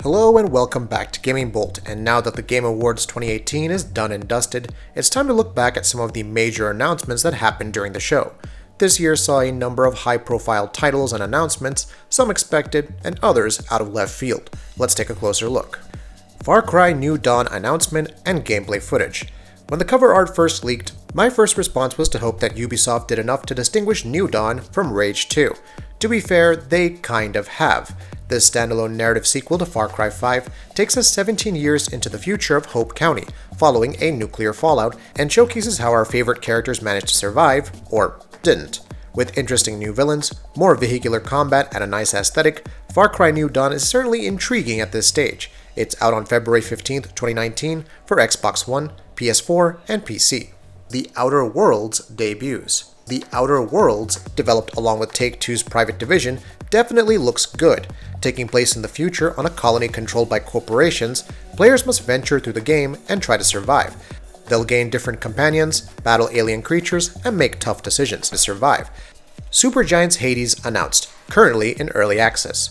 Hello and welcome back to Gaming Bolt, and now that the Game Awards 2018 is done and dusted, it's time to look back at some of the major announcements that happened during the show. This year saw a number of high-profile titles and announcements, some expected and others out of left field. Let's take a closer look. Far Cry New Dawn announcement and gameplay footage. When the cover art first leaked, my first response was to hope that Ubisoft did enough to distinguish New Dawn from Rage 2. To be fair, they kind of have. This standalone narrative sequel to Far Cry 5 takes us 17 years into the future of Hope County, following a nuclear fallout, and showcases how our favorite characters managed to survive, or didn't. With interesting new villains, more vehicular combat, and a nice aesthetic, Far Cry New Dawn is certainly intriguing at this stage. It's out on February 15, 2019 for Xbox One, PS4, and PC. The Outer Worlds debuts. The Outer Worlds, developed along with Take-Two's Private Division, definitely looks good. Taking place in the future on a colony controlled by corporations, players must venture through the game and try to survive. They'll gain different companions, battle alien creatures, and make tough decisions to survive. Supergiant's Hades announced, currently in early access.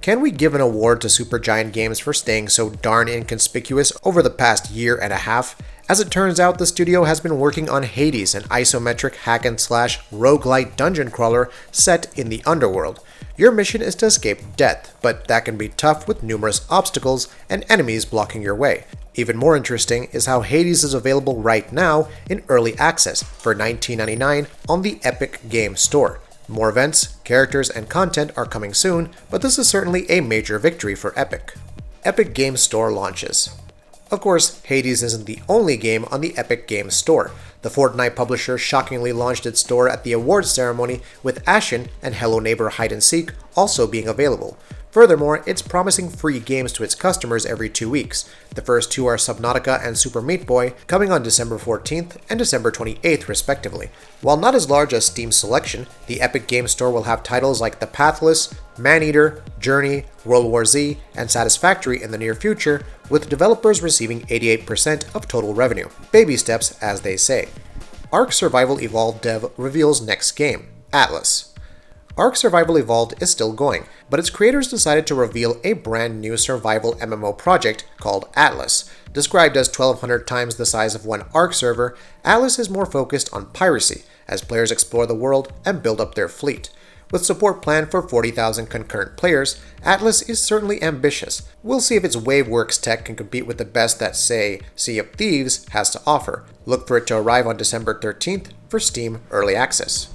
Can we give an award to Supergiant Games for staying so darn inconspicuous over the past year and a half? As it turns out, the studio has been working on Hades, an isometric hack-and-slash roguelite dungeon crawler set in the underworld. Your mission is to escape death, but that can be tough with numerous obstacles and enemies blocking your way. Even more interesting is how Hades is available right now in early access for $19.99 on the Epic Games Store. More events, characters, and content are coming soon, but this is certainly a major victory for Epic. Epic Games Store launches. Of course, Hades isn't the only game on the Epic Games Store. The Fortnite publisher shockingly launched its store at the awards ceremony, with Ashin and Hello Neighbor Hide and Seek also being available. Furthermore, it's promising free games to its customers every 2 weeks. The first two are Subnautica and Super Meat Boy, coming on December 14th and December 28th respectively. While not as large as Steam's selection, the Epic Games Store will have titles like The Pathless, Maneater, Journey, World War Z, and Satisfactory in the near future, with developers receiving 88% of total revenue. Baby steps, as they say. Ark Survival Evolved dev reveals next game, Atlas. Ark Survival Evolved is still going, but its creators decided to reveal a brand new survival MMO project called Atlas. Described as 1,200 times the size of one Ark server, Atlas is more focused on piracy, as players explore the world and build up their fleet. With support planned for 40,000 concurrent players, Atlas is certainly ambitious. We'll see if its Waveworks tech can compete with the best that, say, Sea of Thieves has to offer. Look for it to arrive on December 13th for Steam Early Access.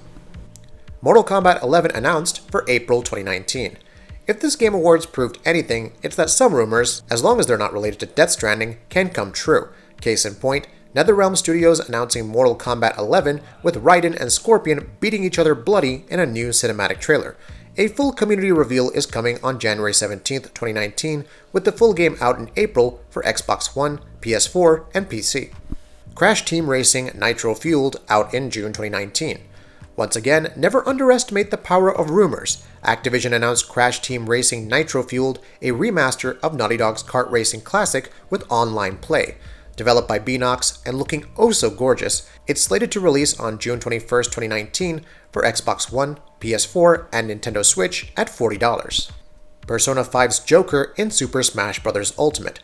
Mortal Kombat XI announced for April 2019. If this Game Awards proved anything, it's that some rumors, as long as they're not related to Death Stranding, can come true. Case in point, NetherRealm Studios announcing Mortal Kombat XI with Raiden and Scorpion beating each other bloody in a new cinematic trailer. A full community reveal is coming on January 17th, 2019, with the full game out in April for Xbox One, PS4, and PC. Crash Team Racing Nitro Fueled out in June 2019. Once again, never underestimate the power of rumors. Activision announced Crash Team Racing Nitro Fueled, a remaster of Naughty Dog's kart racing classic with online play. Developed by Beanox and looking oh so gorgeous, it's slated to release on June 21st, 2019 for Xbox One, PS4, and Nintendo Switch at $40. Persona 5's Joker in Super Smash Bros. Ultimate.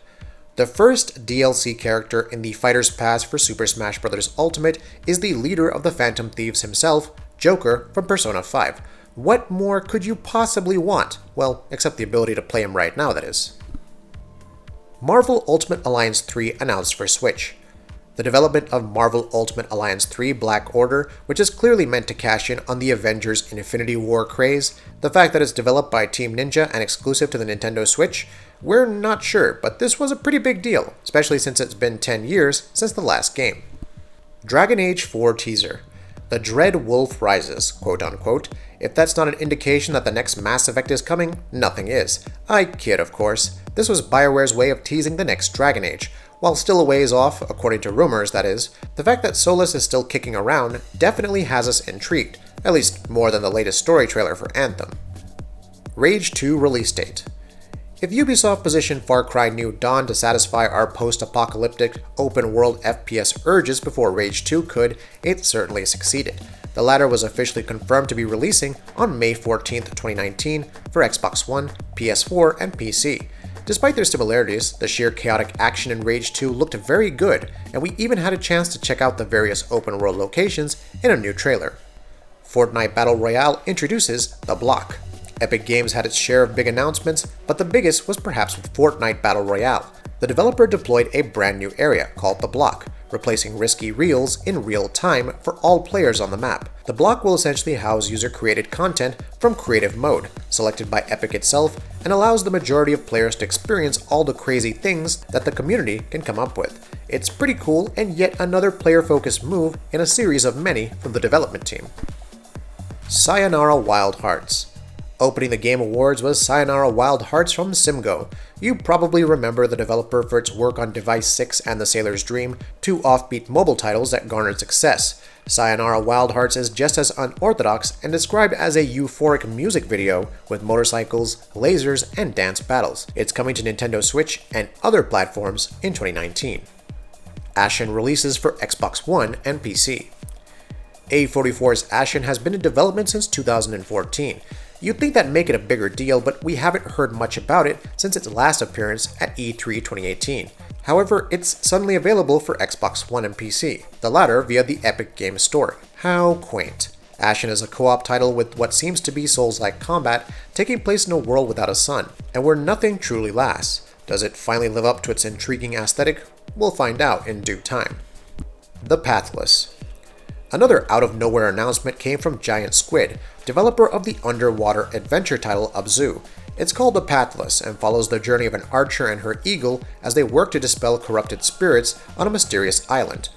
The first DLC character in the Fighter's Pass for Super Smash Bros. Ultimate is the leader of the Phantom Thieves himself, Joker from Persona 5. What more could you possibly want? Well, except the ability to play him right now, that is. Marvel Ultimate Alliance 3 announced for Switch. The development of Marvel Ultimate Alliance 3 Black Order, which is clearly meant to cash in on the Avengers Infinity War craze, the fact that it's developed by Team Ninja and exclusive to the Nintendo Switch, we're not sure, but this was a pretty big deal, especially since it's been 10 years since the last game. Dragon Age 4 teaser. The Dread Wolf Rises, quote-unquote. If that's not an indication that the next Mass Effect is coming, nothing is. I kid, of course. This was BioWare's way of teasing the next Dragon Age. While still a ways off, according to rumors that is, the fact that Solus is still kicking around definitely has us intrigued, at least more than the latest story trailer for Anthem. Rage 2 release date. If Ubisoft positioned Far Cry New Dawn to satisfy our post-apocalyptic, open-world FPS urges before Rage 2 could, it certainly succeeded. The latter was officially confirmed to be releasing on May 14, 2019 for Xbox One, PS4, and PC. Despite their similarities, the sheer chaotic action in Rage 2 looked very good, and we even had a chance to check out the various open-world locations in a new trailer. Fortnite Battle Royale introduces The Block. Epic Games had its share of big announcements, but the biggest was perhaps with Fortnite Battle Royale. The developer deployed a brand new area called The Block, replacing risky reels in real time for all players on the map. The Block will essentially house user-created content from creative mode, selected by Epic itself, and allows the majority of players to experience all the crazy things that the community can come up with. It's pretty cool and yet another player-focused move in a series of many from the development team. Sayonara Wild Hearts. Opening the Game Awards was Sayonara Wild Hearts from SimGo. You probably remember the developer for its work on Device 6 and The Sailor's Dream, two offbeat mobile titles that garnered success. Sayonara Wild Hearts is just as unorthodox and described as a euphoric music video with motorcycles, lasers, and dance battles. It's coming to Nintendo Switch and other platforms in 2019. Ashin releases for Xbox One and PC. A44's Ashin has been in development since 2014. You'd think that'd make it a bigger deal, but we haven't heard much about it since its last appearance at E3 2018. However, it's suddenly available for Xbox One and PC, the latter via the Epic Games Store. How quaint. Ashin is a co-op title with what seems to be Souls-like combat, taking place in a world without a sun, and where nothing truly lasts. Does it finally live up to its intriguing aesthetic? We'll find out in due time. The Pathless. Another out-of-nowhere announcement came from Giant Squid, developer of the underwater adventure title Abzu. It's called The Pathless and follows the journey of an archer and her eagle as they work to dispel corrupted spirits on a mysterious island.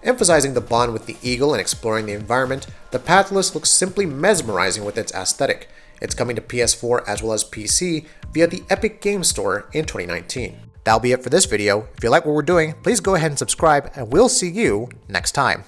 Emphasizing the bond with the eagle and exploring the environment, The Pathless looks simply mesmerizing with its aesthetic. It's coming to PS4 as well as PC via the Epic Games Store in 2019. That'll be it for this video. If you like what we're doing, please go ahead and subscribe, and we'll see you next time.